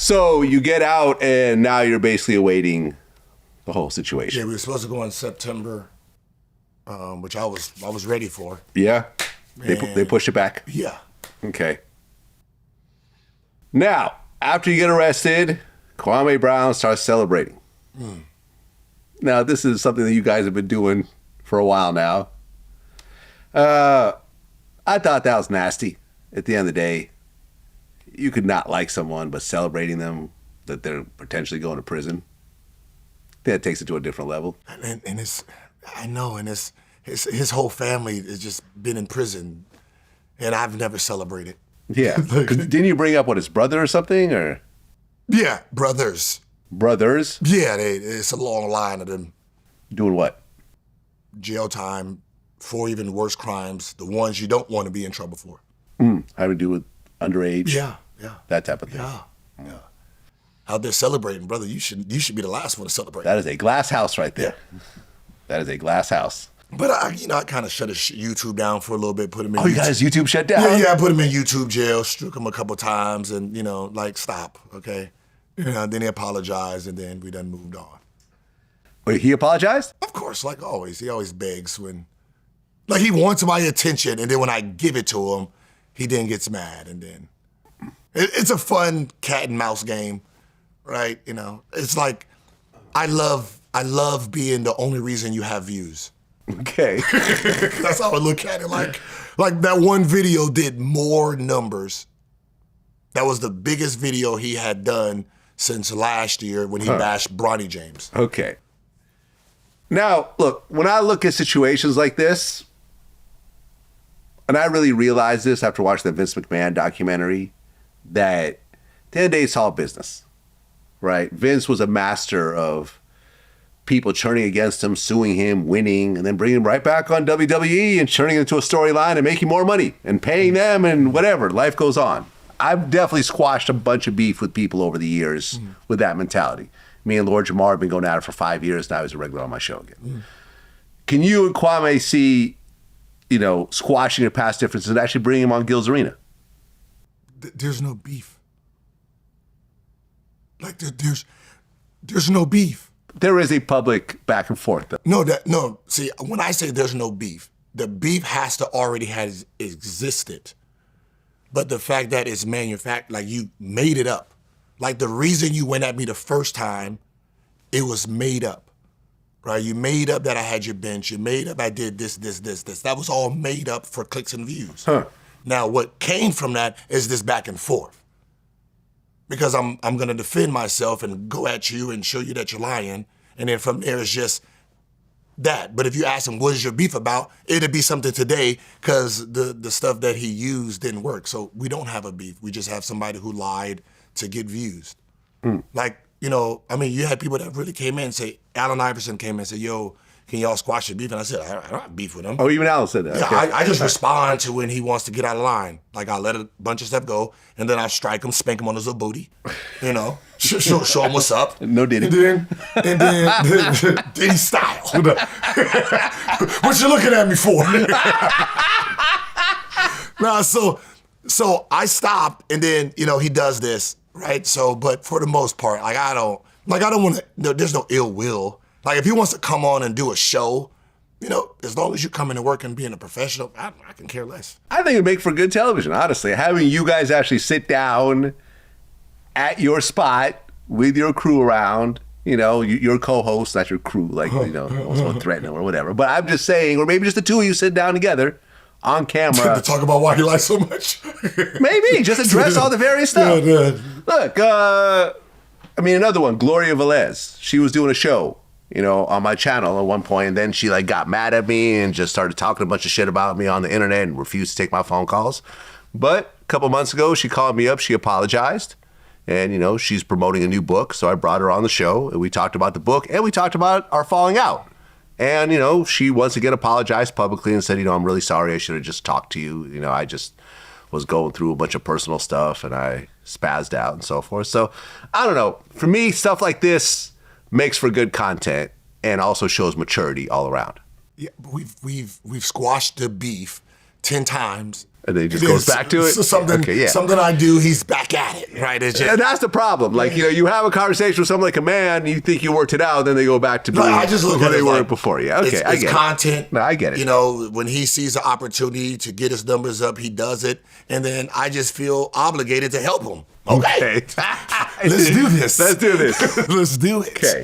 So you get out, and now you're basically awaiting the whole situation. Yeah, we were supposed to go in September, which I was ready for. Yeah? They pushed it back? Yeah. Okay. Now, after you get arrested, Kwame Brown starts celebrating. Now, this is something that you guys have been doing for a while now. I thought that was nasty. At the end of the day, you could not like someone, but celebrating them that they're potentially going to prison, that takes it to a different level. And it's, I know, and it's his whole family has just been in prison, and I've never celebrated. Yeah. 'Cause didn't you bring up, what, his brother or something, or? Yeah, brothers. Brothers? Yeah, it's a long line of them. Doing what? Jail time for even worse crimes, the ones you don't want to be in trouble for. Having to do with underage? Yeah. That type of thing. Yeah. Out there celebrating, brother. You should be the last one to celebrate. That is a glass house right there. Yeah. That is a glass house. But I kind of shut his YouTube down for a little bit, put him in. Oh, you got his YouTube shut down? Yeah, I put him in YouTube jail, struck him a couple times, and stop, okay. Then he apologized, and then we done moved on. Wait, he apologized? Of course, like always. He always begs when, like, he wants my attention, and then when I give it to him, he then gets mad, and then it's a fun cat and mouse game, right? It's like I love being the only reason you have views. Okay. That's how I look at it. Like that one video did more numbers. That was the biggest video he had done since last year when he bashed Bronny James. Okay. Now, look, when I look at situations like this, and I really realized this after watching the Vince McMahon documentary, that at the end of the day, it's all business, right? Vince was a master of people churning against him, suing him, winning, and then bringing him right back on WWE and turning it into a storyline and making more money and paying them and whatever. Life goes on. I've definitely squashed a bunch of beef with people over the years with that mentality. Me and Lord Jamar have been going at it for 5 years. Now he's a regular on my show again. Can you and Kwame see, squashing your past differences and actually bring him on Gil's Arena? There's no beef. Like, there's no beef. There is a public back and forth, though. No. See, when I say there's no beef, the beef has to already have existed. But the fact that it's manufactured, like you made it up. Like the reason you went at me the first time, it was made up, right? You made up that I had your bench. You made up I did this. That was all made up for clicks and views. Now, what came from that is this back and forth. Because I'm gonna defend myself and go at you and show you that you're lying, and then from there it's just that. But if you ask him, what is your beef about, it'd be something today, because the stuff that he used didn't work. So we don't have a beef. We just have somebody who lied to get views. Like, you had people that really came in and say, Allen Iverson came in and said, yo, can y'all squash your beef? And I said, I don't have beef with him. Oh, even Allen said that. Yeah, okay. I just respond to when he wants to get out of line. Like, I'll let a bunch of stuff go, and then I'll strike him, spank him on his little booty, show him what's up. No diddy. And then Diddy style. What you looking at me for? Nah, so I stop, and then, he does this, right? So, but for the most part, I don't want to, there's no ill will. Like, if he wants to come on and do a show, as long as you come in and work and being a professional, I can care less. I think it'd make for good television, honestly. Having you guys actually sit down at your spot with your crew around, your co-host, not your crew, like, almost threatening or whatever. But I'm just saying, or maybe just the two of you sit down together on camera. To talk about why you like so much? Maybe, just address all the various stuff. Yeah. Look, another one, Gloria Velez. She was doing a show, on my channel at one point, and then she got mad at me and just started talking a bunch of shit about me on the internet and refused to take my phone calls. But a couple months ago, she called me up, she apologized, and she's promoting a new book, so I brought her on the show, and we talked about the book, and we talked about our falling out. And, she once again apologized publicly and said, I'm really sorry, I should have just talked to you. I just was going through a bunch of personal stuff, and I spazzed out and so forth. So, I don't know. For me, stuff like this makes for good content and also shows maturity all around. Yeah, but we've squashed the beef 10 times, And then he just goes back to it. So something I do, he's back at it, right? It's just, And that's the problem. Like, you have a conversation with someone like a man, you think you worked it out, then they go back to being I just look who at they it were like, before. Yeah, okay, I it's get content. it. No, I get it. You know, when he sees the opportunity to get his numbers up, he does it. And then I just feel obligated to help him. Okay. Okay. Let's do this. Let's do this. Let's do it. Okay.